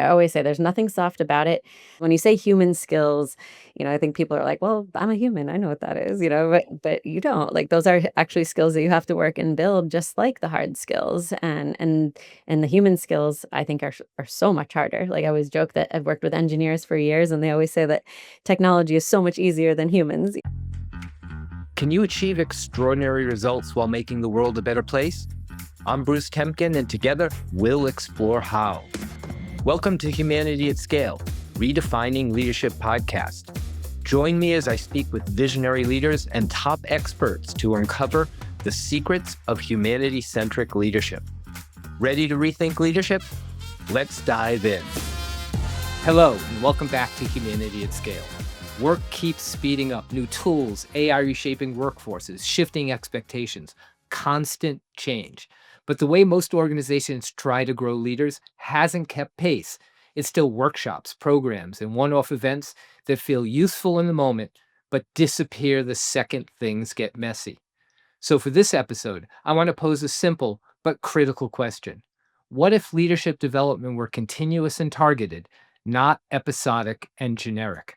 I always say there's nothing soft about it. When you say human skills, I think people are like, "Well, I'm a human. I know what that is," but you don't. Like those are actually skills that you have to work and build just like the hard skills. And the human skills I think are so much harder. Like I always joke that I've worked with engineers for years and they always say that technology is so much easier than humans. Can you achieve extraordinary results while making the world a better place? I'm Bruce Temkin, and together we'll explore how. Welcome to Humanity at Scale, Redefining Leadership podcast. Join me as I speak with visionary leaders and top experts to uncover the secrets of humanity-centric leadership. Ready to rethink leadership? Let's dive in. Hello, and welcome back to Humanity at Scale. Work keeps speeding up. New tools, AI reshaping workforces, shifting expectations, constant change. But the way most organizations try to grow leaders hasn't kept pace. It's still workshops, programs, and one-off events that feel useful in the moment, but disappear the second things get messy. So for this episode, I want to pose a simple but critical question. What if leadership development were continuous and targeted, not episodic and generic?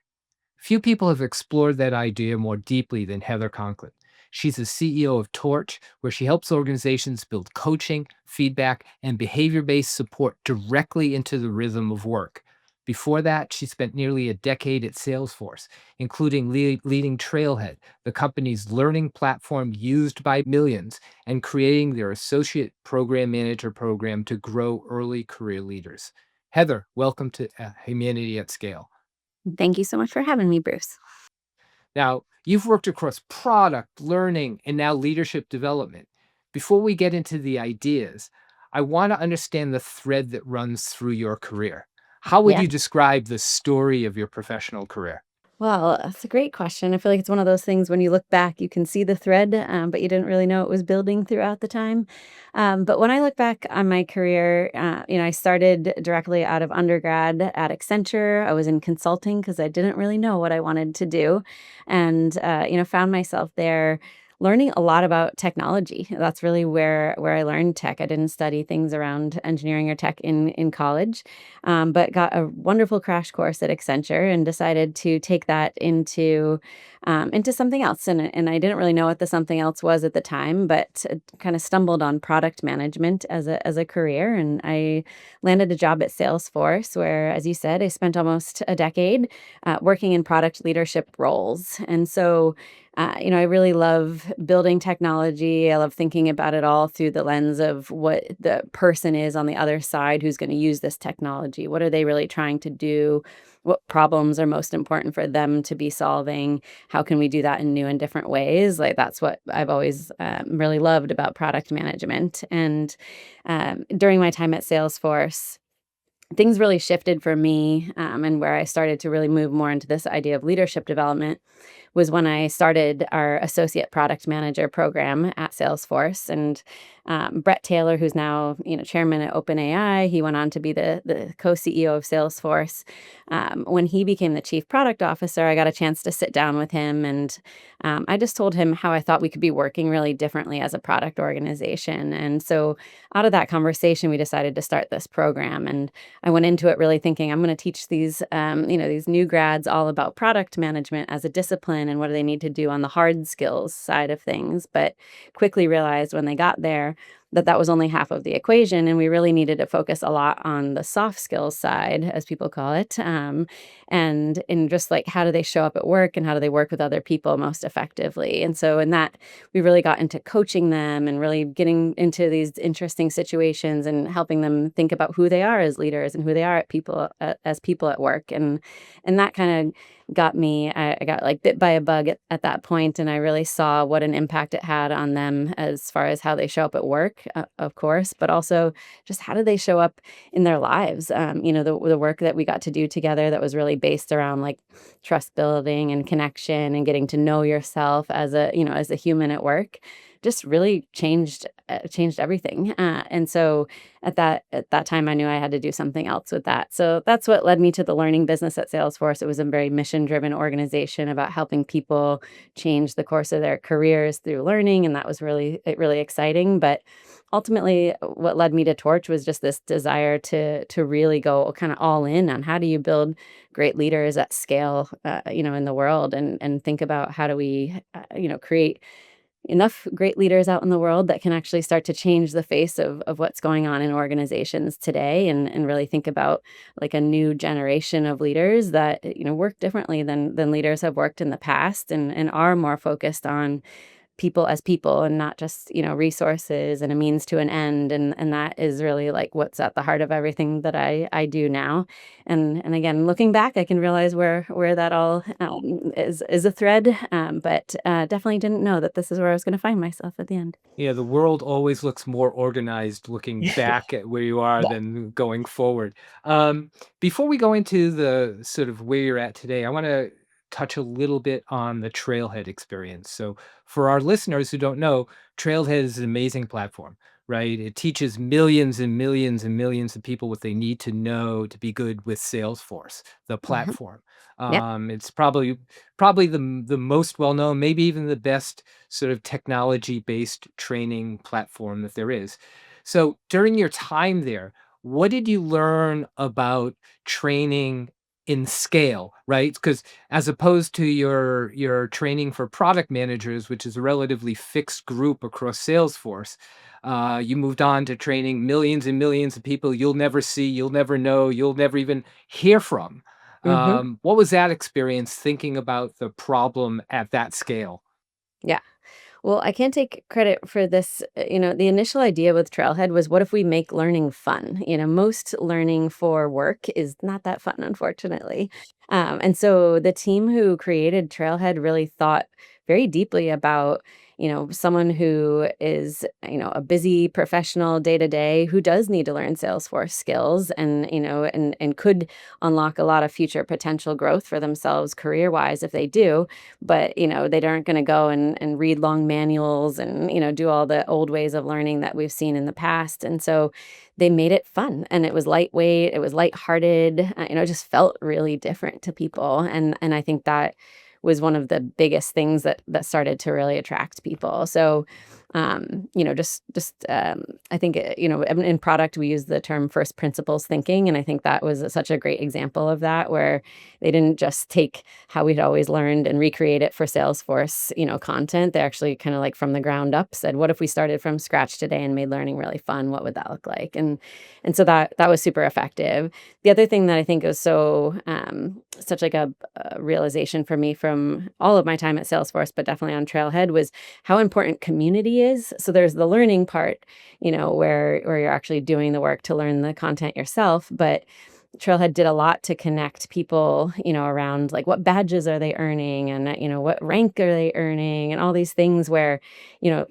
Few people have explored that idea more deeply than Heather Conklin. She's the CEO of Torch, where she helps organizations build coaching, feedback, and behavior-based support directly into the rhythm of work. Before that, she spent nearly a decade at Salesforce, including leading Trailhead, the company's learning platform used by millions, and creating their Associate Program Manager program to grow early career leaders. Heather, welcome to Humanity at Scale. Thank you so much for having me, Bruce. Now, you've worked across product, learning, and now leadership development. Before we get into the ideas, I want to understand the thread that runs through your career. How would Yeah. you describe the story of your professional career? Well, that's a great question. I feel like it's one of those things when you look back, you can see the thread, but you didn't really know it was building throughout the time. But when I look back on my career, I started directly out of undergrad at Accenture. I was in consulting because I didn't really know what I wanted to do, and found myself there learning a lot about technology. That's really where I learned tech. I didn't study things around engineering or tech in college, but got a wonderful crash course at Accenture and decided to take that into something else. And I didn't really know what the something else was at the time, but kind of stumbled on product management as a career, and I landed a job at Salesforce, where, as you said, I spent almost a decade working in product leadership roles, and so. I really love building technology. I love thinking about it all through the lens of what the person is on the other side who's going to use this technology. What are they really trying to do? What problems are most important for them to be solving? How can we do that in new and different ways? Like that's what I've always really loved about product management. And during my time at Salesforce, things really shifted for me, and where I started to really move more into this idea of leadership development was when I started our associate product manager program at Salesforce. And Brett Taylor, who's now chairman at OpenAI, he went on to be the co-CEO of Salesforce. When he became the chief product officer, I got a chance to sit down with him, and I just told him how I thought we could be working really differently as a product organization. And so out of that conversation, we decided to start this program. And I went into it really thinking I'm going to teach these new grads all about product management as a discipline and what do they need to do on the hard skills side of things. But quickly realized when they got there that that was only half of the equation, and we really needed to focus a lot on the soft skills side, as people call it, and in just like how do they show up at work and how do they work with other people most effectively. And so in that, we really got into coaching them and really getting into these interesting situations and helping them think about who they are as leaders and who they are as people at work. And that kind of got me, I got like bit by a bug at that point, and I really saw what an impact it had on them as far as how they show up at work, of course, but also just how do they show up in their lives. The work that we got to do together that was really based around like trust building and connection and getting to know yourself as a human at work just really changed changed everything. And so at that time, I knew I had to do something else with that. So that's what led me to the learning business at Salesforce. It was a very mission driven organization about helping people change the course of their careers through learning, and that was really exciting. But ultimately, what led me to Torch was just this desire to really go kind of all in on how do you build great leaders at scale, in the world, and think about how do we, create enough great leaders out in the world that can actually start to change the face of what's going on in organizations today, and really think about like a new generation of leaders that work differently than leaders have worked in the past, and are more focused on people as people and not just resources and a means to an end, and that is really like what's at the heart of everything that I do now. And again, looking back, I can realize where that all is a thread, but definitely didn't know that this is where I was going to find myself at the end. Yeah, the world always looks more organized looking back at where you are Yeah. than going forward. Before we go into the sort of where you're at today, I want to touch a little bit on the Trailhead experience. So, for our listeners who don't know, Trailhead is an amazing platform, right? It teaches millions and millions and millions of people what they need to know to be good with Salesforce, the Mhm. platform. Yep. It's probably the most well known, maybe even the best sort of technology based training platform that there is. So during your time there, what did you learn about training in scale, right? Because as opposed to your training for product managers, which is a relatively fixed group across Salesforce, you moved on to training millions and millions of people you'll never see, you'll never know, you'll never even hear from. Hmm. What was that experience thinking about the problem at that scale? Yeah. Well, I can't take credit for this. The initial idea with Trailhead was what if we make learning fun? Most learning for work is not that fun, unfortunately. And so the team who created Trailhead really thought very deeply about, someone who is, a busy professional day to day who does need to learn Salesforce skills, and could unlock a lot of future potential growth for themselves career wise if they do, but they aren't going to go and read long manuals and do all the old ways of learning that we've seen in the past. And so they made it fun, and it was lightweight, it was lighthearted, it just felt really different to people, and I think that was one of the biggest things that started to really attract people. So I think in product we use the term first principles thinking, and I think that was such a great example of that, where they didn't just take how we'd always learned and recreate it for Salesforce, content. They actually kind of like from the ground up said, what if we started from scratch today and made learning really fun? What would that look like? And so that was super effective. The other thing that I think was so such like a realization for me from all of my time at Salesforce, but definitely on Trailhead, was how important community is. So there's the learning part, where you're actually doing the work to learn the content yourself, but Trailhead did a lot to connect people, around like what badges are they earning, and what rank are they earning, and all these things where, you know,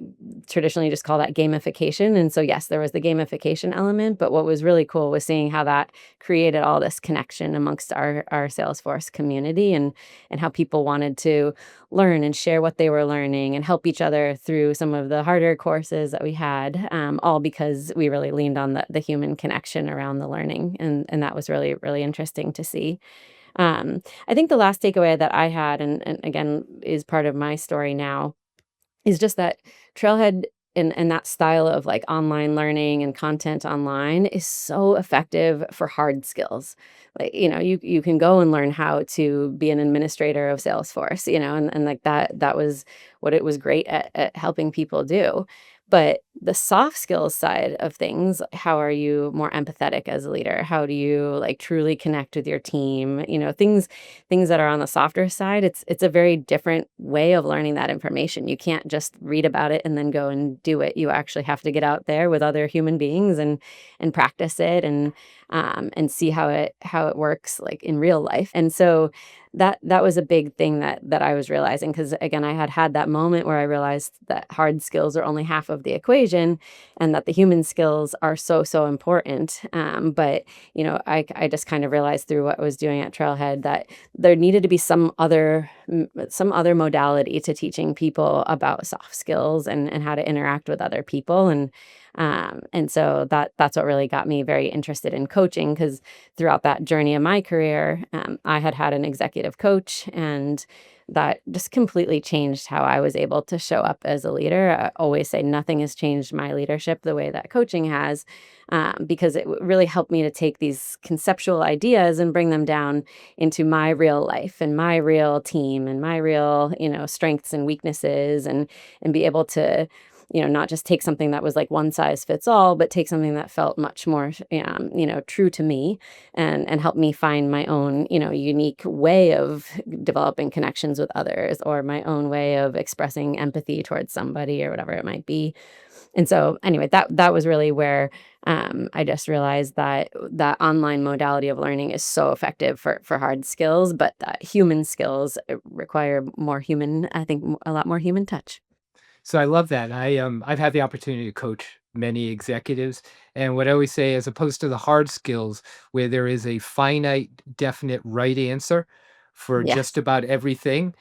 traditionally you just call that gamification. And so yes, there was the gamification element, but what was really cool was seeing how that created all this connection amongst our Salesforce community, and how people wanted to learn and share what they were learning and help each other through some of the harder courses that we had, all because we really leaned on the human connection around the learning, and that was really interesting to see. I think the last takeaway that I had, and again is part of my story now, is just that Trailhead and that style of, like, online learning and content online is so effective for hard skills. Like, you can go and learn how to be an administrator of Salesforce, and like that was what it was great at helping people do. But the soft skills side of things, how are you more empathetic as a leader? How do you, like, truly connect with your team? Things that are on the softer side, it's a very different way of learning that information. You can't just read about it and then go and do it. You actually have to get out there with other human beings and practice it, and see how it works, like, in real life. And so that was a big thing that I was realizing, because again, I had that moment where I realized that hard skills are only half of the equation. equation, and that the human skills are so, so important. But, I just kind of realized through what I was doing at Trailhead that there needed to be some other modality to teaching people about soft skills and how to interact with other people. And so that's what really got me very interested in coaching, because throughout that journey of my career, I had an executive coach, and that just completely changed how I was able to show up as a leader. I always say nothing has changed my leadership the way that coaching has, because it really helped me to take these conceptual ideas and bring them down into my real life and my real team and my real, strengths and weaknesses, and be able to, not just take something that was like one size fits all, but take something that felt much more, true to me, and help me find my own, unique way of developing connections with others, or my own way of expressing empathy towards somebody or whatever it might be. And so anyway, that was really where I just realized that that online modality of learning is so effective for hard skills, but that human skills require more human, I think, a lot more human touch. So I love that. I've had the opportunity to coach many executives, and what I always say, as opposed to the hard skills where there is a finite, definite right answer for just Yes. about everything,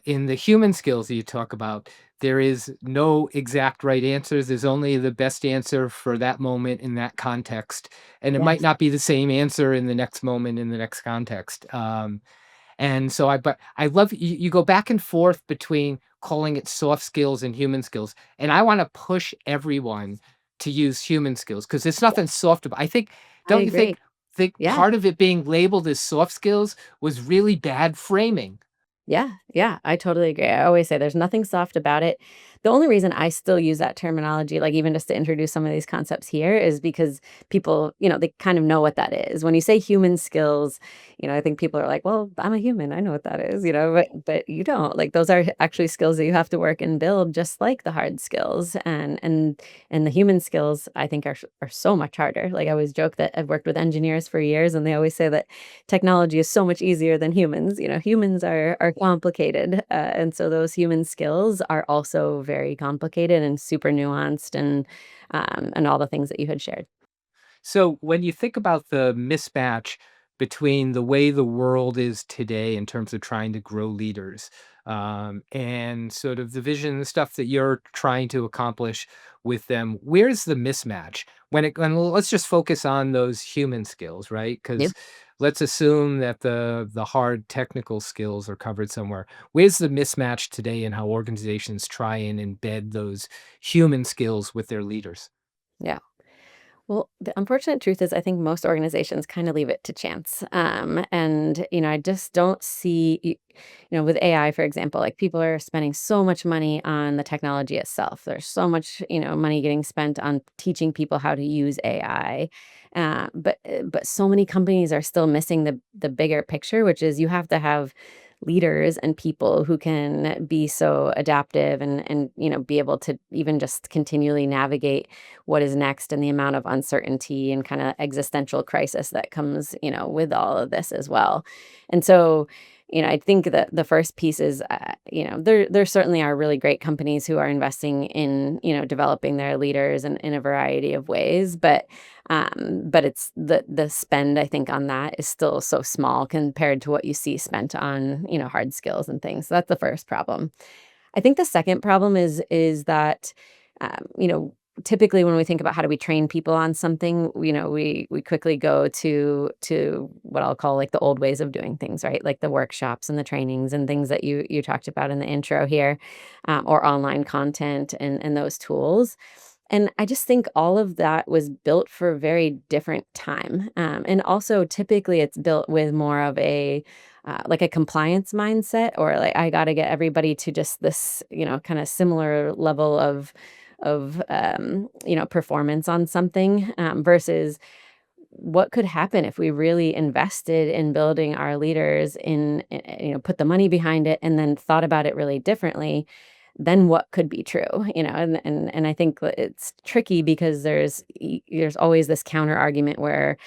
in the human skills that you talk about, there is no exact right answers. There's only the best answer for that moment in that context, and it might Yes. not be the same answer in the next moment in the next context. And so but I love you go back and forth between calling it soft skills and human skills. And I want to push everyone to use human skills because there's Yeah, nothing soft about. I think, I don't you agree. think Yeah. part of it being labeled as soft skills was really bad framing? Yeah, yeah, I totally agree. I always say there's nothing soft about it. The only reason I still use that terminology, like even just to introduce some of these concepts here, is because people, they kind of know what that is. When you say human skills, I think people are like, "Well, I'm a human. I know what that is," but you don't. Like those are actually skills that you have to work and build, just like the hard skills. And the human skills, I think, are so much harder. Like I always joke that I've worked with engineers for years, and they always say that technology is so much easier than humans. Humans are complicated, and so those human skills are also very complicated and super nuanced, and all the things that you had shared. So when you think about the mismatch between the way the world is today in terms of trying to grow leaders, and sort of the vision and stuff that you're trying to accomplish with them, where's the mismatch? And let's just focus on those human skills, right? Yep. Because let's assume that the hard technical skills are covered somewhere. Where's the mismatch today in how organizations try and embed those human skills with their leaders? Yeah. Well, the unfortunate truth is I think most organizations kind of leave it to chance. And, I just don't see, with AI, for example, like people are spending so much money on the technology itself. There's so much, money getting spent on teaching people how to use AI. But so many companies are still missing the bigger picture, which is you have to have leaders and people who can be so adaptive and be able to even just continually navigate what is next, and the amount of uncertainty and kind of existential crisis that comes, with all of this as well. And so, I think that the first piece is, there certainly are really great companies who are investing in, developing their leaders in a variety of ways, but it's the spend, I think, on that is still so small compared to what you see spent on, hard skills and things. So that's the first problem. I think the second problem is that, typically when we think about how do we train people on something, we quickly go to what I'll call like the old ways of doing things, right? Like the workshops and the trainings and things that you talked about in the intro here, or online content and those tools. And I just think all of that was built for a very different time. And also, typically, it's built with more of like a compliance mindset, or like I got to get everybody to just this, kind of similar level of performance on something, versus what could happen if we really invested in building our leaders put the money behind it and then thought about it really differently. then what could be true, and I think that it's tricky because there's always this counter argument where,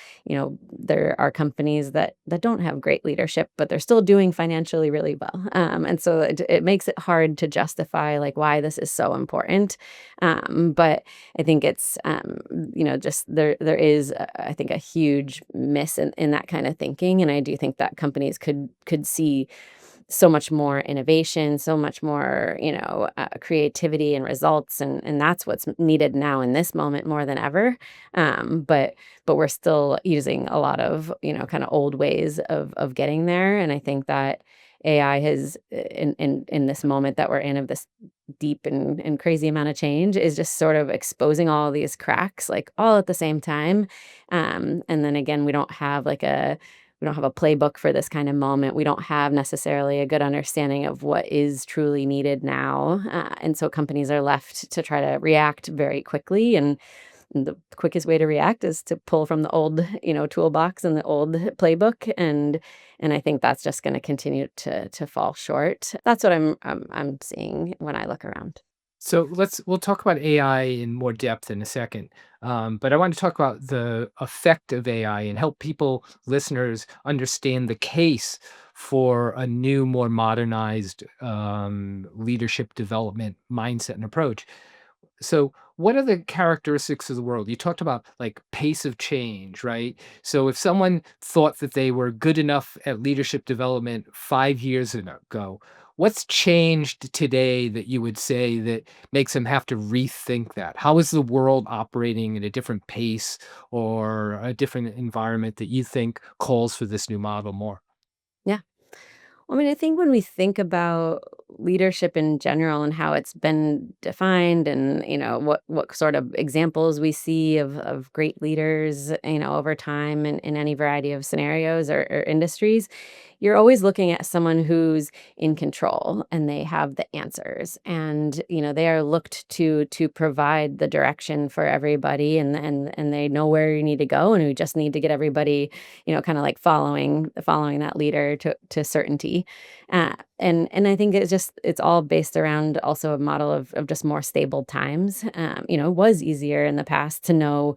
there are companies that don't have great leadership, but they're still doing financially really well. And so it makes it hard to justify like why this is so important. But I think it's just there is I think a huge miss in that kind of thinking, and I do think that companies could see so much more innovation, so much more, creativity and results, and that's what's needed now in this moment more than ever. But we're still using a lot of, kind of old ways of getting there, and I think that AI has in this moment that we're in of this deep and crazy amount of change is just sort of exposing all these cracks like all at the same time. And then again, we don't have a playbook for this kind of moment. We don't have necessarily a good understanding of what is truly needed now. And so companies are left to try to react very quickly. And the quickest way to react is to pull from the old, toolbox and the old playbook. And I think that's just going to continue to fall short. That's what I'm seeing when I look around. So we'll talk about AI in more depth in a second. But I want to talk about the effect of AI and help people, listeners, understand the case for a new, more modernized leadership development mindset and approach. So, what are the characteristics of the world? You talked about like pace of change, right? So, if someone thought that they were good enough at leadership development 5 years ago, what's changed today that you would say that makes them have to rethink that? How is the world operating at a different pace or a different environment that you think calls for this new model more? Yeah. I mean, I think when we think about leadership in general and how it's been defined and, what sort of examples we see of great leaders, over time in any variety of scenarios or industries, you're always looking at someone who's in control and they have the answers and, they are looked to provide the direction for everybody and they know where you need to go and we just need to get everybody, kind of like following that leader to certainty. And I think it's all based around also a model of just more stable times. It was easier in the past to know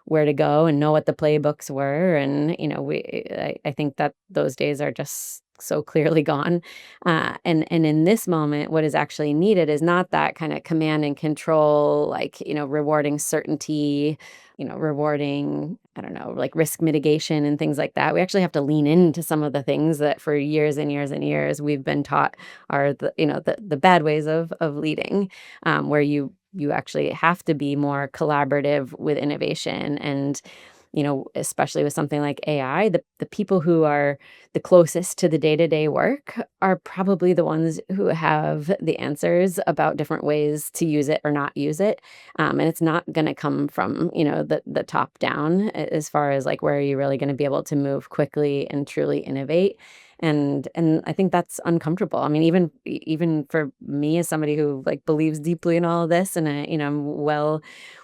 where to go and know what the playbooks were, and I think that those days are just so clearly gone. And in this moment, what is actually needed is not that kind of command and control, like rewarding certainty, rewarding, I don't know, like risk mitigation and things like that. We actually have to lean into some of the things that for years and years and years we've been taught are the bad ways of leading, where you actually have to be more collaborative with innovation. And especially with something like AI, the people who are the closest to the day-to-day work are probably the ones who have the answers about different ways to use it or not use it. And it's not going to come from, the top down as far as like where are you really going to be able to move quickly and truly innovate. And I think that's uncomfortable. I mean, even for me as somebody who like believes deeply in all of this, and I'm well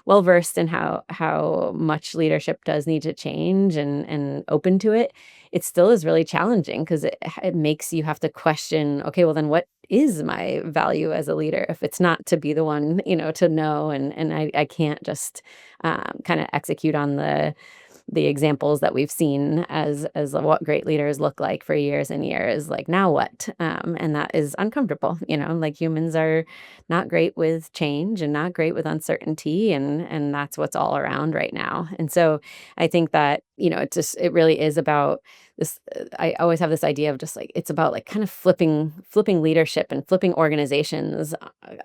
versed in how much leadership does need to change and open to it, it still is really challenging because it makes you have to question, okay, well then what is my value as a leader if it's not to be the one, to know, and I can't just kind of execute on the examples that we've seen as what great leaders look like for years and years, like now what, and that is uncomfortable. Like humans are not great with change and not great with uncertainty, and that's what's all around right now. And so I think that it really is about this. I always have this idea of just like it's about like kind of flipping leadership and flipping organizations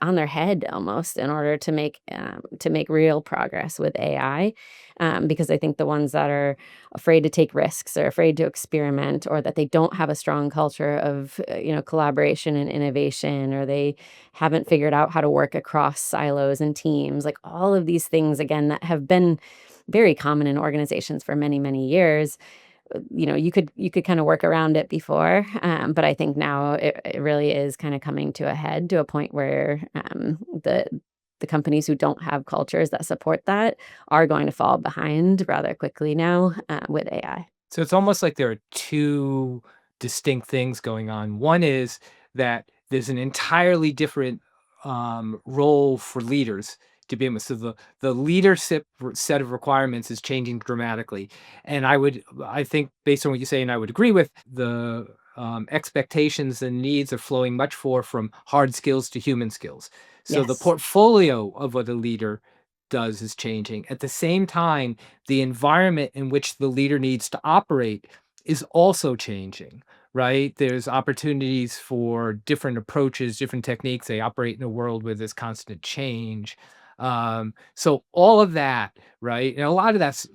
on their head almost in order to make real progress with AI. Because I think the ones that are afraid to take risks or afraid to experiment, or that they don't have a strong culture of collaboration and innovation, or they haven't figured out how to work across silos and teams, like all of these things again that have been very common in organizations for many many years. You could kind of work around it before, but I think now it really is kind of coming to a head, to a point where the companies who don't have cultures that support that are going to fall behind rather quickly now, with AI. So it's almost like there are two distinct things going on. One is that there's an entirely different role for leaders to begin with. So the leadership set of requirements is changing dramatically, and I think based on what you say, and I would agree with the expectations and needs are flowing much more from hard skills to human skills. So the Yes. portfolio of what a leader does is changing. At the same time, the environment in which the leader needs to operate is also changing, right? There's opportunities for different approaches, different techniques. They operate in a world where there's constant change. So all of that, right? And a lot of that's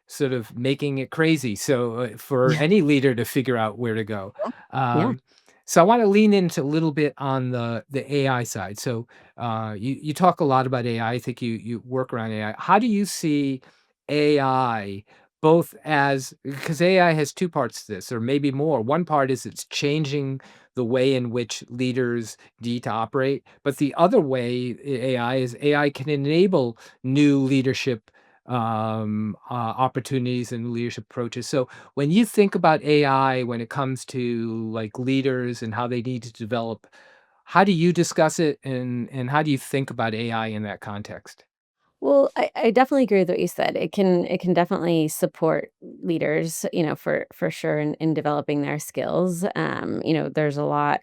sort of making it crazy. So for Yeah. any leader to figure out where to go. Yeah. Um, so I want to lean into a little bit on the AI side. So you talk a lot about AI. I think you work around AI. How do you see AI both as because AI has two parts to this, or maybe more. One part is it's changing the way in which leaders need to operate, but the other way AI is AI can enable new leadership opportunities and leadership approaches. So when you think about AI, when it comes to like leaders and how they need to develop, how do you discuss it, and how do you think about AI in that context? Well, I definitely agree with what you said. It can definitely support leaders, for sure in developing their skills. There's a lot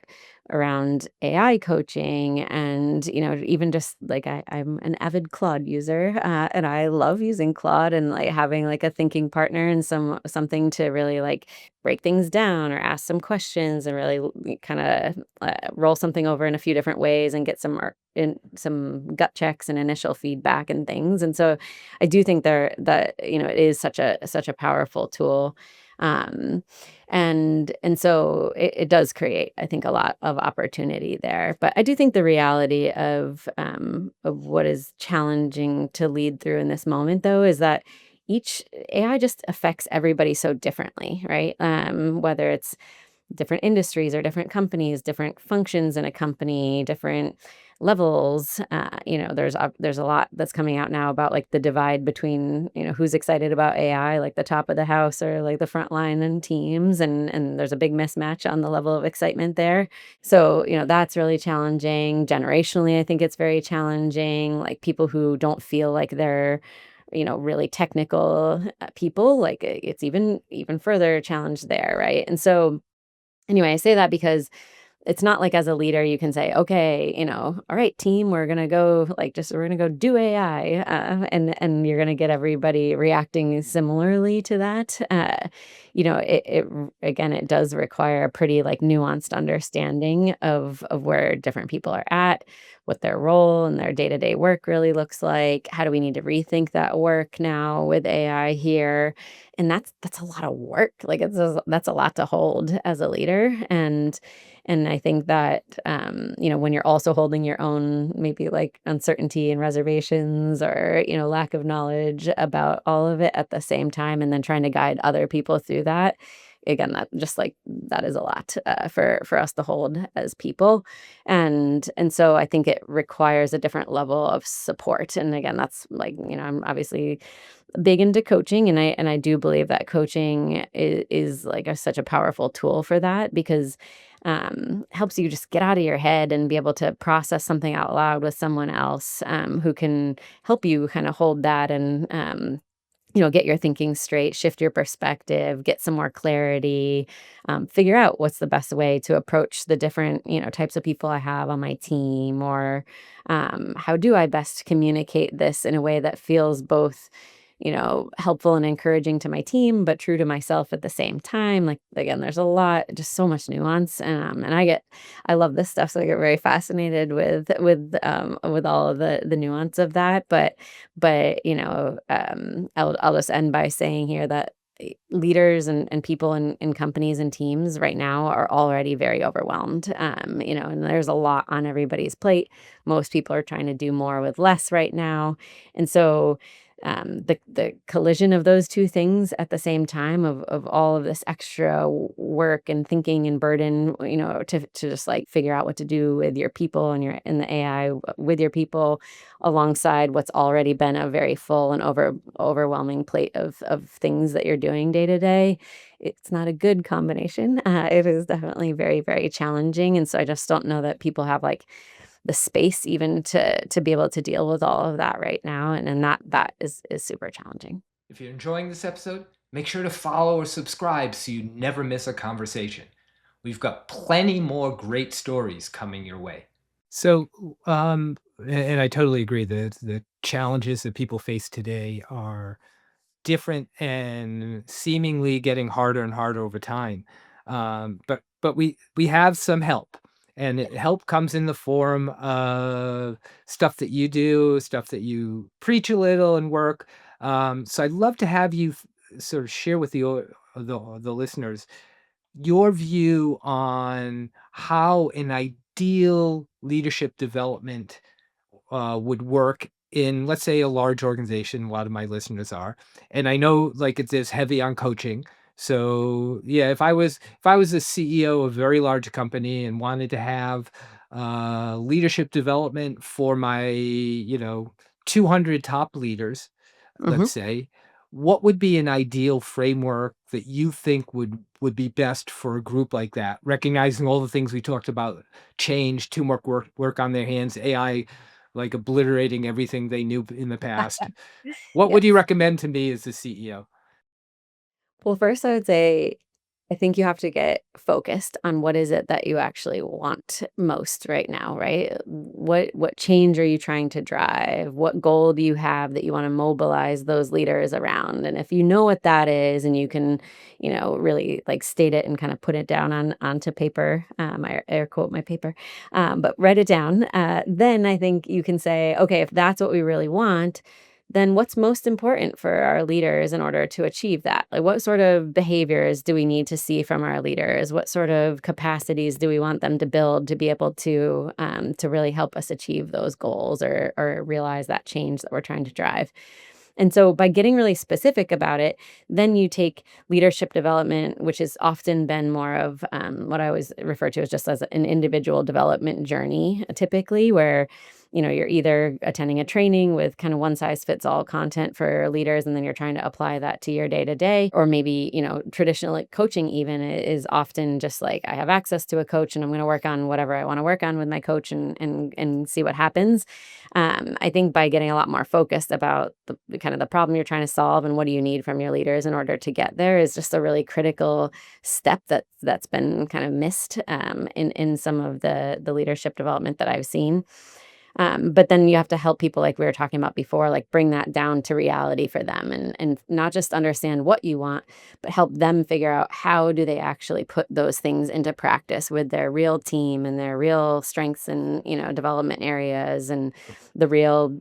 around AI coaching and, even just like I'm an avid Claude user, and I love using Claude and like having like a thinking partner and something to really like break things down or ask some questions and really kind of roll something over in a few different ways and get some gut checks and initial feedback and things. And so I do think that it is such a powerful tool. Um and so it does create, I think, a lot of opportunity there. But I do think the reality of what is challenging to lead through in this moment though is that each AI just affects everybody so differently, right? Whether it's different industries or different companies, different functions in a company, different levels. There's a lot that's coming out now about like the divide between who's excited about AI, like the top of the house or like the front line and teams, and there's a big mismatch on the level of excitement there. So that's really challenging generationally. I think it's very challenging. Like people who don't feel like they're really technical people, like it's even further challenged there, right? And so anyway, I say that because it's not like as a leader you can say, "Okay, all right, team, we're gonna go do AI," and you're gonna get everybody reacting similarly to that. Again, it does require a pretty like nuanced understanding of where different people are at, what their role and their day to day work really looks like. How do we need to rethink that work now with AI here? And that's a lot of work. Like that's a lot to hold as a leader, and I think that, when you're also holding your own maybe like uncertainty and reservations or, lack of knowledge about all of it at the same time, and then trying to guide other people through that, again, that is a lot for us to hold as people. And so I think it requires a different level of support. And again, that's like, I'm obviously big into coaching, and I do believe that coaching is like such a powerful tool for that because helps you just get out of your head and be able to process something out loud with someone else who can help you kind of hold that and get your thinking straight, shift your perspective, get some more clarity, figure out what's the best way to approach the different, types of people I have on my team, or how do I best communicate this in a way that feels both, helpful and encouraging to my team, but true to myself at the same time. Like again, there's a lot, just so much nuance, and I love this stuff, so I get very fascinated with all of the nuance of that. But I'll just end by saying here that leaders and people in companies and teams right now are already very overwhelmed. And there's a lot on everybody's plate. Most people are trying to do more with less right now, and so the collision of those two things at the same time of all of this extra work and thinking and burden, to just like figure out what to do with your people and your in the AI with your people alongside what's already been a very full and overwhelming plate of things that you're doing day to day. It's not a good combination. It is definitely very, very challenging. And so I just don't know that people have like the space even to be able to deal with all of that right now, and that is super challenging. If you're enjoying this episode, make sure to follow or subscribe so you never miss a conversation. We've got plenty more great stories coming your way. So, and I totally agree that the challenges that people face today are different and seemingly getting harder and harder over time. But we have some help, and help comes in the form of stuff that you do, stuff that you preach a little and work. So I'd love to have you sort of share with the listeners your view on how an ideal leadership development would work in, let's say, a large organization. A lot of my listeners are, and I know like it's heavy on coaching. So yeah, if I was a CEO of a very large company and wanted to have leadership development for my 200 top leaders, let's Mhm. say, what would be an ideal framework that you think would be best for a group like that? Recognizing all the things we talked about, change, too much work on their hands, AI like obliterating everything they knew in the past. What would you Yes. recommend to me as the CEO? Well, first, I would say I think you have to get focused on what is it that you actually want most right now, right? What change are you trying to drive? What goal do you have that you want to mobilize those leaders around? And if you know what that is and you can, really like state it and kind of put it down onto paper, I air quote my paper, but write it down. Then I think you can say, okay, if that's what we really want, then what's most important for our leaders in order to achieve that? Like, what sort of behaviors do we need to see from our leaders? What sort of capacities do we want them to build to be able to really help us achieve those goals or realize that change that we're trying to drive? And so by getting really specific about it, then you take leadership development, which has often been more of what I always refer to as just as an individual development journey, typically, where you're either attending a training with kind of one size fits all content for leaders, and then you're trying to apply that to your day to day. Or maybe, traditional like coaching even is often just like I have access to a coach and I'm going to work on whatever I want to work on with my coach and see what happens. I think by getting a lot more focused about the kind of the problem you're trying to solve and what do you need from your leaders in order to get there is just a really critical step that's been kind of missed in some of the leadership development that I've seen. But then you have to help people like we were talking about before, like bring that down to reality for them and not just understand what you want, but help them figure out how do they actually put those things into practice with their real team and their real strengths and, development areas and the real,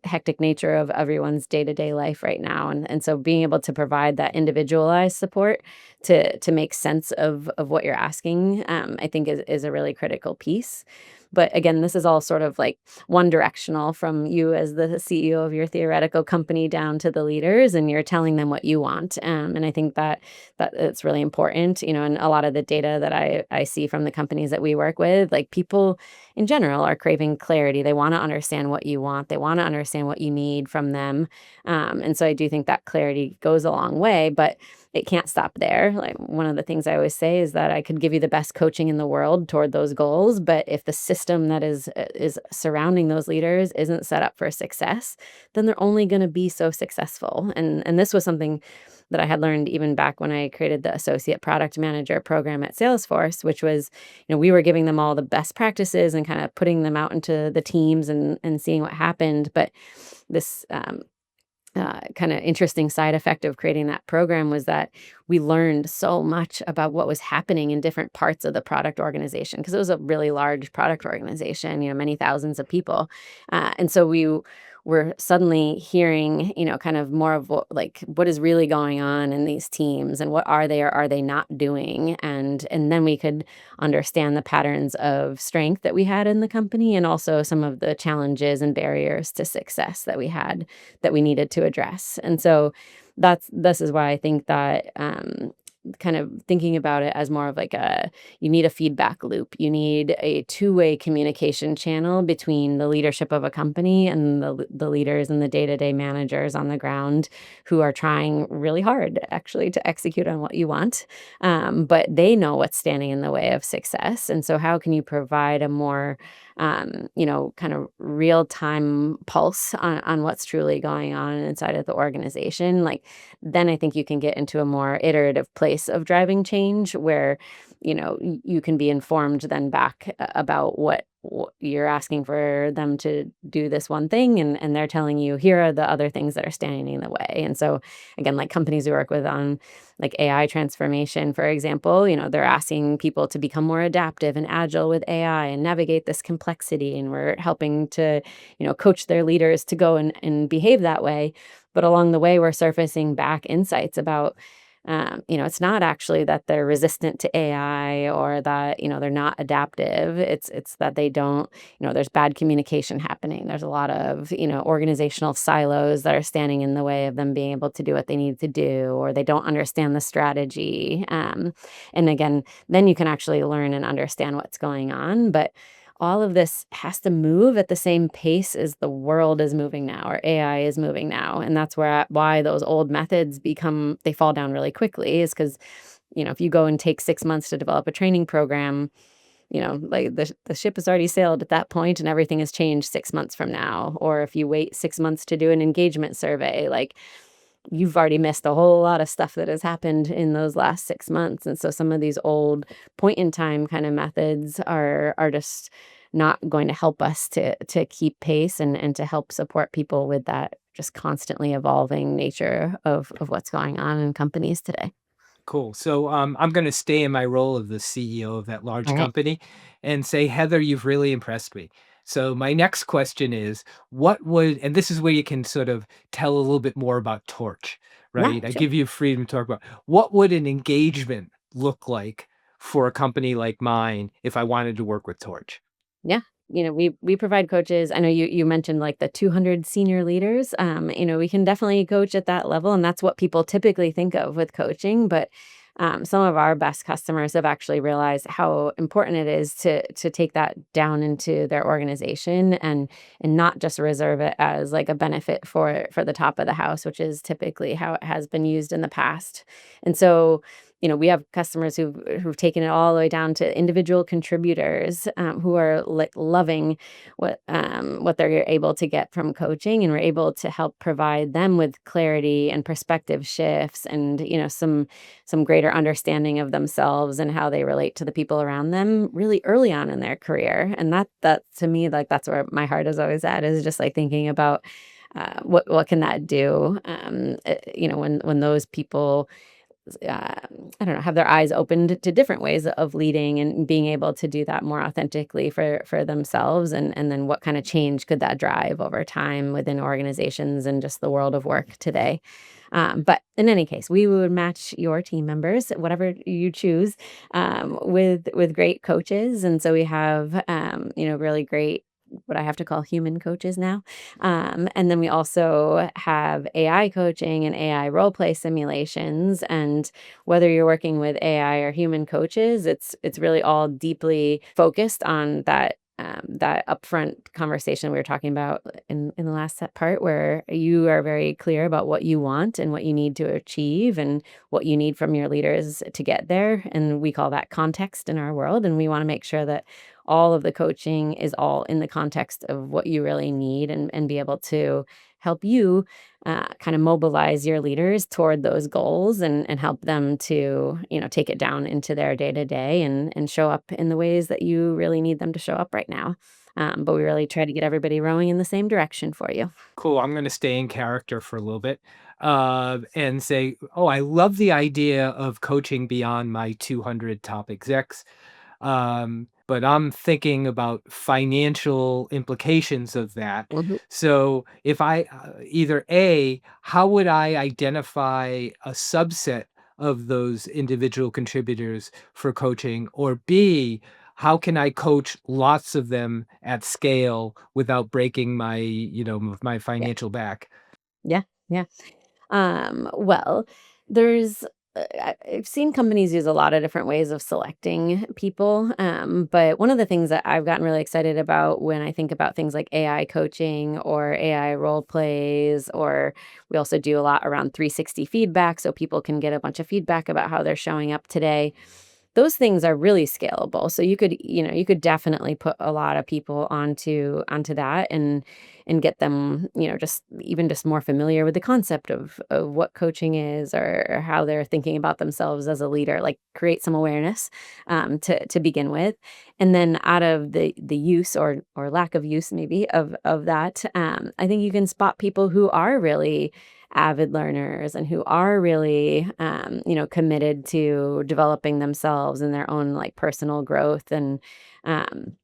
hectic nature of everyone's day-to-day life right now. And so being able to provide that individualized support to make sense of what you're asking, I think is a really critical piece. But again, this is all sort of like one directional from you as the CEO of your theoretical company down to the leaders, and you're telling them what you want. And I think that it's really important, and a lot of the data that I see from the companies that we work with, like people in general are craving clarity. They want to understand what you want. They want to understand what you need from them. And so I do think that clarity goes a long way, but it can't stop there. Like one of the things I always say is that I could give you the best coaching in the world toward those goals, but if the system that is surrounding those leaders isn't set up for success, then they're only going to be so successful. And this was something that I had learned even back when I created the associate product manager program at Salesforce, which was, we were giving them all the best practices and kind of putting them out into the teams and seeing what happened. But this kind of interesting side effect of creating that program was that we learned so much about what was happening in different parts of the product organization because it was a really large product organization, many thousands of people. And so we were suddenly hearing, kind of more of what is really going on in these teams and what are they or are they not doing. And then we could understand the patterns of strength that we had in the company and also some of the challenges and barriers to success that we had that we needed to address. And so this is why I think that kind of thinking about it as more of like you need a feedback loop. You need a two-way communication channel between the leadership of a company and the leaders and the day-to-day managers on the ground who are trying really hard actually to execute on what you want. But they know what's standing in the way of success. And so how can you provide a more kind of real time pulse on what's truly going on inside of the organization, like then I think you can get into a more iterative place of driving change where, you can be informed then back about what you're asking for them to do this one thing, and they're telling you here are the other things that are standing in the way. And so again, like companies we work with on like AI transformation, for example, they're asking people to become more adaptive and agile with AI and navigate this complexity. And we're helping to, coach their leaders to go and behave that way. But along the way, we're surfacing back insights about, it's not actually that they're resistant to AI or that, they're not adaptive. It's that they don't, there's bad communication happening. There's a lot of, organizational silos that are standing in the way of them being able to do what they need to do, or they don't understand the strategy. And again, then you can actually learn and understand what's going on. But all of this has to move at the same pace as the world is moving now, or AI is moving now. And that's why those old methods they fall down really quickly, is because, if you go and take 6 months to develop a training program, like the ship has already sailed at that point and everything has changed 6 months from now. Or if you wait 6 months to do an engagement survey, like you've already missed a whole lot of stuff that has happened in those last 6 months. And so some of these old point in time kind of methods are just not going to help us to keep pace and to help support people with that just constantly evolving nature of what's going on in companies today. Cool. So I'm going to stay in my role of the CEO of that large All right. company and say, Heather, you've really impressed me. So my next question is, and this is where you can sort of tell a little bit more about Torch, Yeah, right? I sure. give you freedom to talk about what would an engagement look like for a company like mine if I wanted to work with Torch? Yeah. We provide coaches. I know you mentioned like the 200 senior leaders. We can definitely coach at that level, and that's what people typically think of with coaching. But some of our best customers have actually realized how important it is to take that down into their organization and not just reserve it as like a benefit for the top of the house, which is typically how it has been used in the past. And so we have customers who've taken it all the way down to individual contributors, who are like loving what they're able to get from coaching, and we're able to help provide them with clarity and perspective shifts, and some greater understanding of themselves and how they relate to the people around them really early on in their career. And that to me, like that's where my heart is always at, is just like thinking about what can that do, when those people I don't know, have their eyes opened to different ways of leading and being able to do that more authentically for themselves, and then what kind of change could that drive over time within organizations and just the world of work today. But in any case, we would match your team members, whatever you choose, with great coaches. And so we have really great, what I have to call human coaches now. And then we also have AI coaching and AI role play simulations. And whether you're working with AI or human coaches, it's really all deeply focused on that upfront conversation we were talking about in the last set part, where you are very clear about what you want and what you need to achieve and what you need from your leaders to get there. And we call that context in our world. And we want to make sure that all of the coaching is all in the context of what you really need, and be able to help you kind of mobilize your leaders toward those goals, and help them to, take it down into their day to day and show up in the ways that you really need them to show up right now. But we really try to get everybody rowing in the same direction for you. Cool. I'm going to stay in character for a little bit and say, oh, I love the idea of coaching beyond my 200 top execs. But I'm thinking about financial implications of that. Mhm. So if either A, how would I identify a subset of those individual contributors for coaching? Or B, how can I coach lots of them at scale without breaking my Yeah. financial back? Yeah. Yeah. Well, there's I've seen companies use a lot of different ways of selecting people. But one of the things that I've gotten really excited about when I think about things like AI coaching or AI role plays, or we also do a lot around 360 feedback so people can get a bunch of feedback about how they're showing up today. those things are really scalable. So you could definitely put a lot of people onto that and get them, just more familiar with the concept of what coaching is or how they're thinking about themselves as a leader, like create some awareness to begin with. And then out of the use or lack of use maybe of that, I think you can spot people who are really avid learners and who are really committed to developing themselves and their own like personal growth um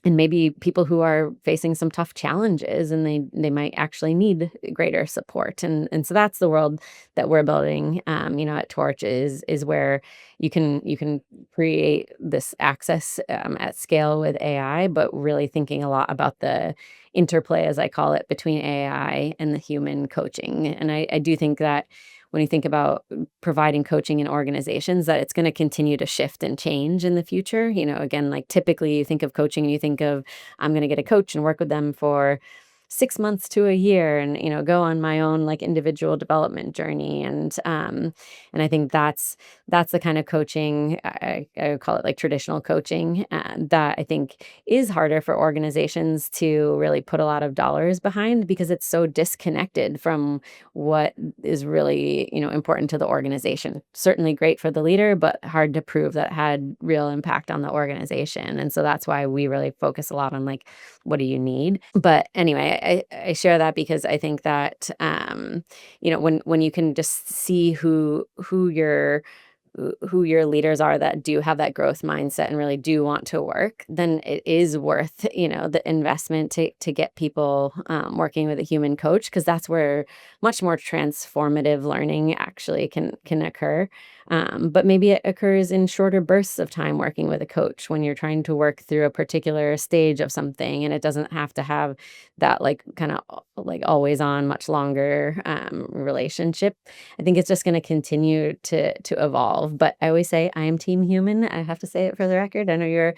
and maybe people who are facing some tough challenges and they might actually need greater support. And so that's the world that we're building, at Torch is where you can create this access at scale with AI, but really thinking a lot about the interplay, as I call it, between AI and the human coaching. And I do think that when you think about providing coaching in organizations, that it's going to continue to shift and change in the future. Again, like typically you think of coaching and you think of, I'm going to get a coach and work with them for 6 months to a year and, go on my own like individual development journey. And I think that's the kind of coaching, I would call it like traditional coaching, that I think is harder for organizations to really put a lot of dollars behind because it's so disconnected from what is really, important to the organization. Certainly great for the leader, but hard to prove that had real impact on the organization. And so that's why we really focus a lot on like, what do you need? But anyway, I share that because I think that when you can just see who your leaders are that do have that growth mindset and really do want to work, then it is worth, the investment to get people working with a human coach, because that's where much more transformative learning actually can occur. But maybe it occurs in shorter bursts of time working with a coach when you're trying to work through a particular stage of something, and it doesn't have to have that like kind of like always on much longer relationship. I think it's just going to continue to evolve. But I always say I am team human. I have to say it for the record. I know your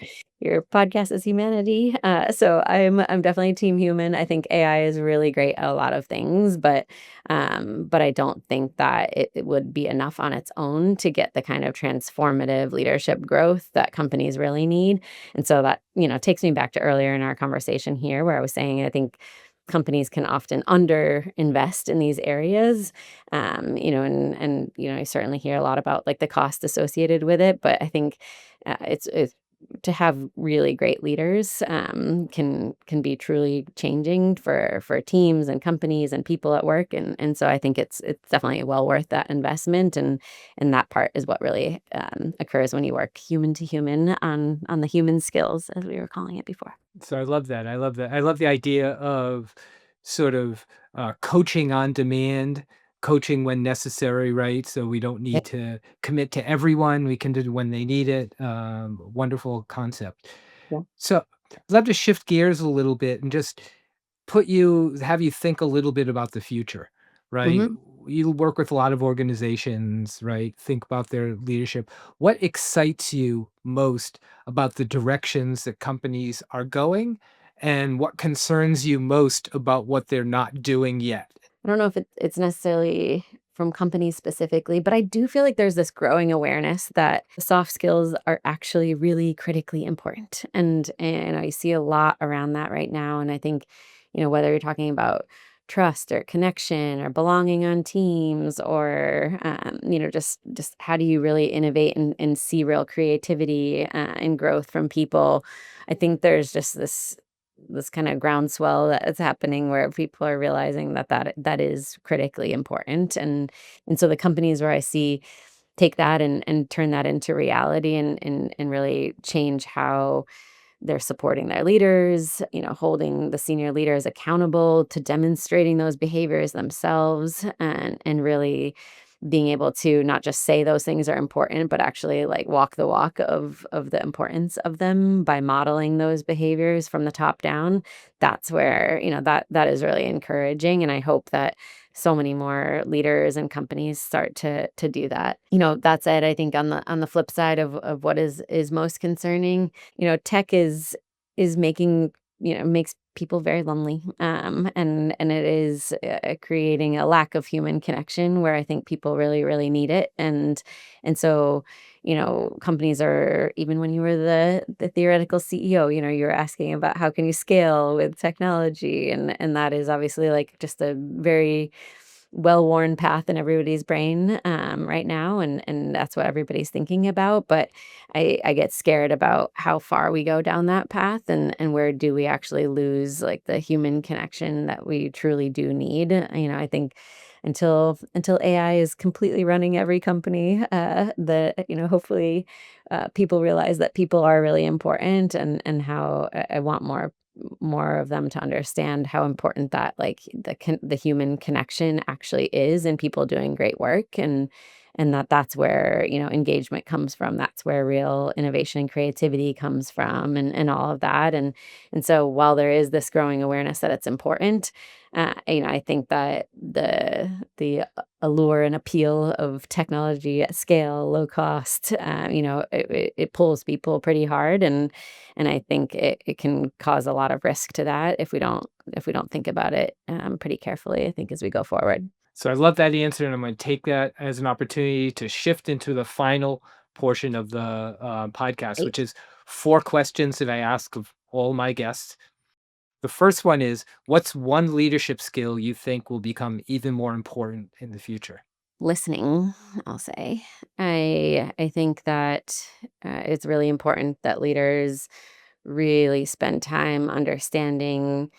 podcast is humanity, so I'm definitely team human. I think AI is really great at a lot of things, but I don't think that it would be enough on its own to get the kind of transformative leadership growth that companies really need. And so that takes me back to earlier in our conversation here, where I was saying I think companies can often underinvest in these areas. I certainly hear a lot about like the cost associated with it, but I think it's to have really great leaders can be truly changing for teams and companies and people at work. And so I think it's definitely well worth that investment. And that part is what really occurs when you work human to human on the human skills, as we were calling it before. So I love that. I love that. I love the idea of sort of coaching on demand, coaching when necessary, right? So we don't Yeah. need to commit to everyone. We can do it when they need it. Wonderful concept. Yeah. So I'd love to shift gears a little bit and just have you think a little bit about the future, right? Mhm. You work with a lot of organizations, right? Think about their leadership. What excites you most about the directions that companies are going, and what concerns you most about what they're not doing yet? I don't know if it's necessarily from companies specifically, but I do feel like there's this growing awareness that soft skills are actually really critically important. And I see a lot around that right now. And I think, whether you're talking about trust or connection or belonging on teams or just how do you really innovate and see real creativity and growth from people. I think there's just this kind of groundswell that is happening where people are realizing that is critically important. And so the companies where I see take that and turn that into reality and really change how they're supporting their leaders, holding the senior leaders accountable to demonstrating those behaviors themselves, and really being able to not just say those things are important, but actually like walk the walk of the importance of them by modeling those behaviors from the top down. That's where, that is really encouraging. And I hope that so many more leaders and companies start to do that. That said, I think on the flip side of what is most concerning, tech is making, makes people very lonely. And it is creating a lack of human connection where I think people really, really need it. And so, companies are, even when you were the theoretical CEO, you're asking about how can you scale with technology, and that is obviously like just a very well-worn path in everybody's brain right now, and that's what everybody's thinking about. But I get scared about how far we go down that path, and where do we actually lose like the human connection that we truly do need. I think until AI is completely running every company, hopefully people realize that people are really important, and how I want more of them to understand how important that, like, the human connection actually is in people doing great work, and that's where, engagement comes from. That's where real innovation and creativity comes from, and all of that. And so while there is this growing awareness that it's important, I think that the allure and appeal of technology at scale, low cost, it pulls people pretty hard, and I think it can cause a lot of risk to that if we don't think about it pretty carefully, I think, as we go forward. So I love that answer, and I'm going to take that as an opportunity to shift into the final portion of the podcast, which Right. is 4 questions that I ask of all my guests. The first one is, what's one leadership skill you think will become even more important in the future? Listening, I'll say. I think that it's really important that leaders really spend time understanding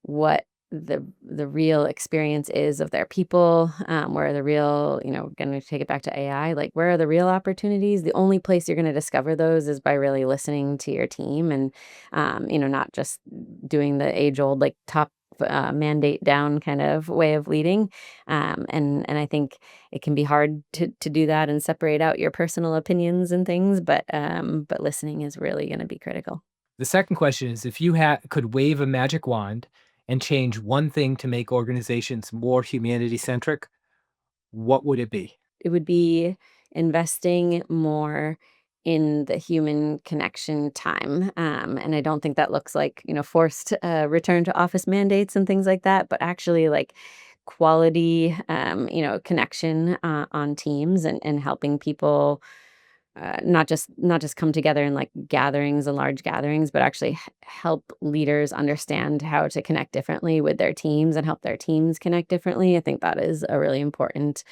what the real experience is of their people, where the real, gonna take it back to AI, like, where are the real opportunities? The only place you're gonna discover those is by really listening to your team, and not just doing the age old, like, top mandate down kind of way of leading. And I think it can be hard to do that and separate out your personal opinions and things, but listening is really gonna be critical. The second question is, if you could wave a magic wand and change one thing to make organizations more humanity centric, what would it be? It would be investing more in the human connection time, and I don't think that looks like, forced, return to office mandates and things like that, but actually, like, quality, connection, on teams, and helping people, not just come together in, like, gatherings and large gatherings, but actually help leaders understand how to connect differently with their teams and help their teams connect differently. I think that is a really important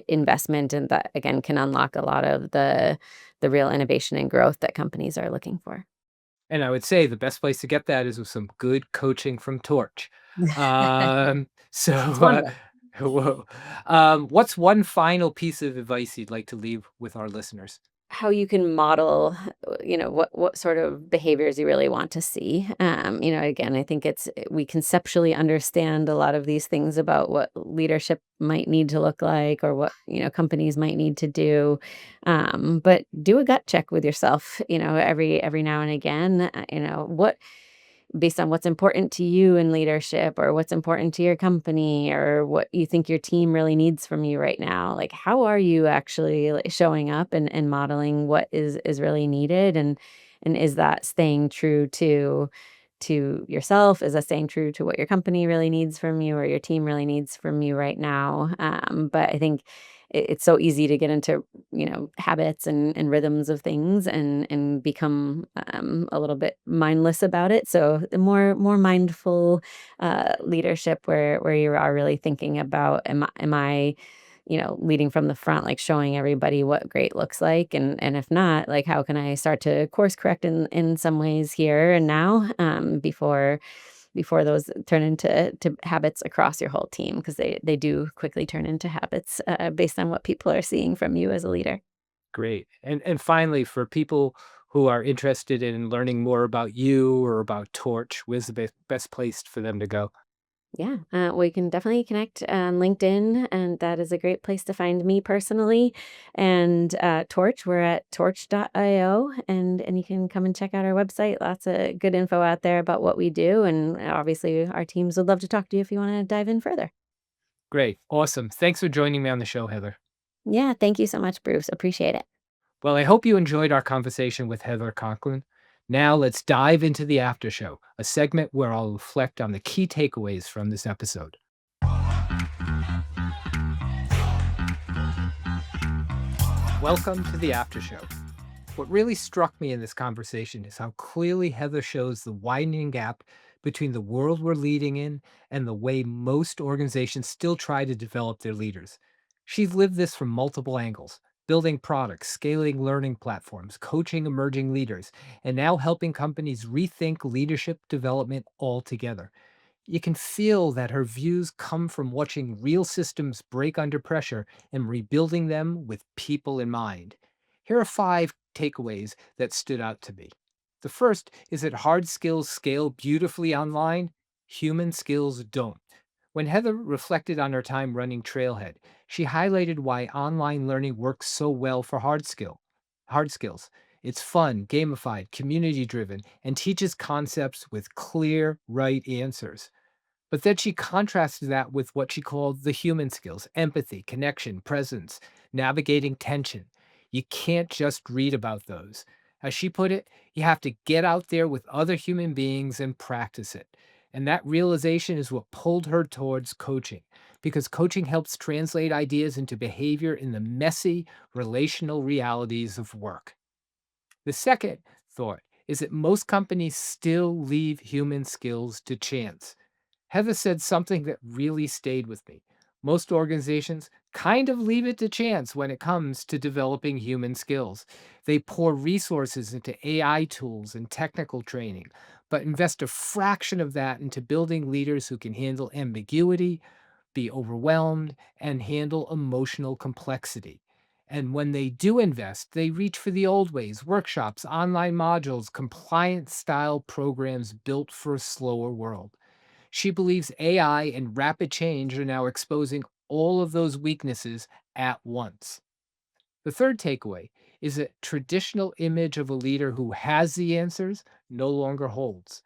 investment, and that, again, can unlock a lot of the real innovation and growth that companies are looking for. And I would say the best place to get that is with some good coaching from Torch. So, It's one way. whoa. What's one final piece of advice you'd like to leave with our listeners? How you can model, what sort of behaviors you really want to see. Again, I think we conceptually understand a lot of these things about what leadership might need to look like, or what, companies might need to do. But do a gut check with yourself, every now and again. What based on what's important to you in leadership, or what's important to your company, or what you think your team really needs from you right now. Like, how are you actually, like, showing up and modeling what is really needed, and is that staying true to yourself? Is that staying true to what your company really needs from you, or your team really needs from you right now? But I think it's so easy to get into, habits and rhythms of things, and become a little bit mindless about it. So the more mindful leadership, where you are really thinking about, am I leading from the front, like showing everybody what great looks like, and if not, like, how can I start to course correct in some ways here and now, before those turn into habits across your whole team, because they do quickly turn into habits, based on what people are seeing from you as a leader. Great. And finally, for people who are interested in learning more about you or about Torch, where's the best place for them to go? Yeah, we can definitely connect on LinkedIn, and that is a great place to find me personally. And Torch, we're at torch.io, and you can come and check out our website. Lots of good info out there about what we do, and obviously our teams would love to talk to you if you want to dive in further. Great. Awesome. Thanks for joining me on the show, Heather. Yeah, thank you so much, Bruce. Appreciate it. Well, I hope you enjoyed our conversation with Heather Conklin. Now let's dive into the after show, a segment where I'll reflect on the key takeaways from this episode. Welcome to the after show. What really struck me in this conversation is how clearly Heather shows the widening gap between the world we're leading in and the way most organizations still try to develop their leaders. She's lived this from multiple angles, building products, scaling learning platforms, coaching emerging leaders, and now helping companies rethink leadership development altogether. You can feel that her views come from watching real systems break under pressure and rebuilding them with people in mind. Here are 5 takeaways that stood out to me. The first is that hard skills scale beautifully online, human skills don't. When Heather reflected on her time running Trailhead, she highlighted why online learning works so well for hard skills. It's fun, gamified, community driven, and teaches concepts with clear, right answers. But then she contrasted that with what she called the human skills: empathy, connection, presence, navigating tension. You can't just read about those. As she put it, you have to get out there with other human beings and practice it. And that realization is what pulled her towards coaching, because coaching helps translate ideas into behavior in the messy, relational realities of work. The second thought is that most companies still leave human skills to chance. Heather said something that really stayed with me. Most organizations kind of leave it to chance when it comes to developing human skills. They pour resources into AI tools and technical training, but invest a fraction of that into building leaders who can handle ambiguity, be overwhelmed, and handle emotional complexity. And when they do invest, they reach for the old ways: workshops, online modules, compliance style programs built for a slower world. She believes AI and rapid change are now exposing all of those weaknesses at once. The third takeaway is that traditional image of a leader who has the answers no longer holds.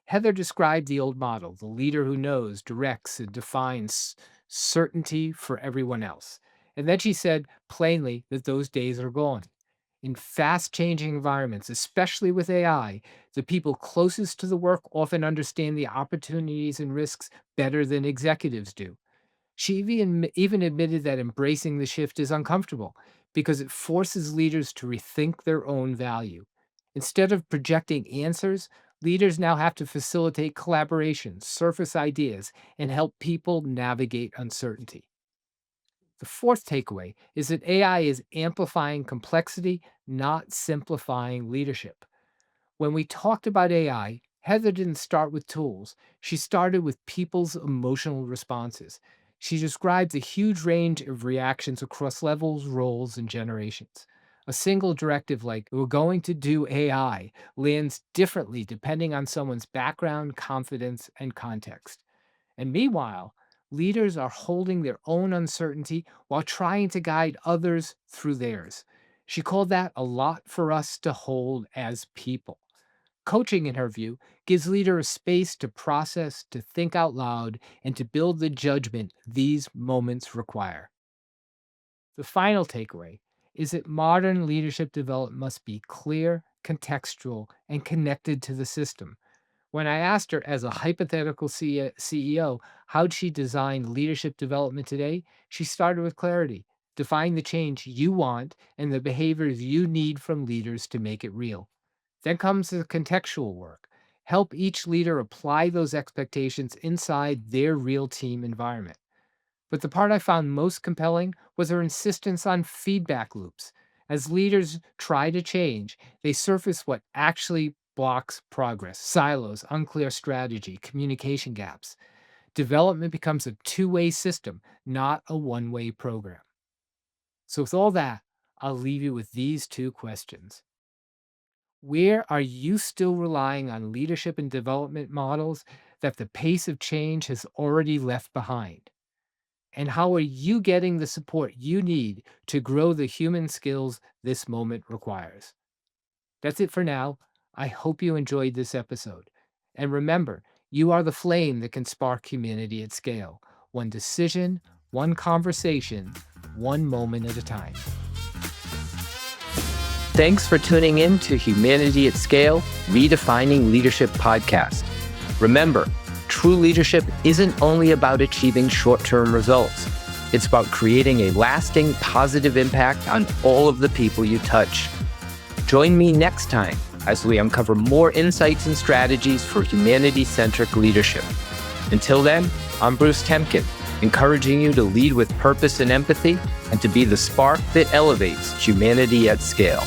Heather described the old model: the leader who knows, directs, and defines certainty for everyone else. And then she said plainly that those days are gone. In fast changing environments, especially with AI, the people closest to the work often understand the opportunities and risks better than executives do. She even admitted that embracing the shift is uncomfortable because it forces leaders to rethink their own value. Instead of projecting answers, leaders now have to facilitate collaboration, surface ideas, and help people navigate uncertainty. The fourth takeaway is that AI is amplifying complexity, not simplifying leadership. When we talked about AI, Heather didn't start with tools. She started with people's emotional responses. She described the huge range of reactions across levels, roles, and generations. A single directive like, "we're going to do AI," lands differently depending on someone's background, confidence, and context. And meanwhile, leaders are holding their own uncertainty while trying to guide others through theirs. She called that a lot for us to hold as people. Coaching, in her view, gives leaders a space to process, to think out loud, and to build the judgment these moments require. The final takeaway is that modern leadership development must be clear, contextual, and connected to the system. When I asked her, as a hypothetical CEO, how'd she design leadership development today, she started with clarity: define the change you want and the behaviors you need from leaders to make it real. Then comes the contextual work: help each leader apply those expectations inside their real team environment. But the part I found most compelling was her insistence on feedback loops. As leaders try to change, they surface what actually blocks progress: silos, unclear strategy, communication gaps. Development becomes a two-way system, not a one-way program. So, with all that, I'll leave you with these 2 questions. Where are you still relying on leadership and development models that the pace of change has already left behind? And how are you getting the support you need to grow the human skills this moment requires? That's it for now. I hope you enjoyed this episode. And remember, you are the flame that can spark humanity at scale. One decision, one conversation, one moment at a time. Thanks for tuning in to Humanity at Scale, Redefining Leadership podcast. Remember, true leadership isn't only about achieving short-term results. It's about creating a lasting, positive impact on all of the people you touch. Join me next time as we uncover more insights and strategies for humanity-centric leadership. Until then, I'm Bruce Temkin, encouraging you to lead with purpose and empathy and to be the spark that elevates humanity at scale.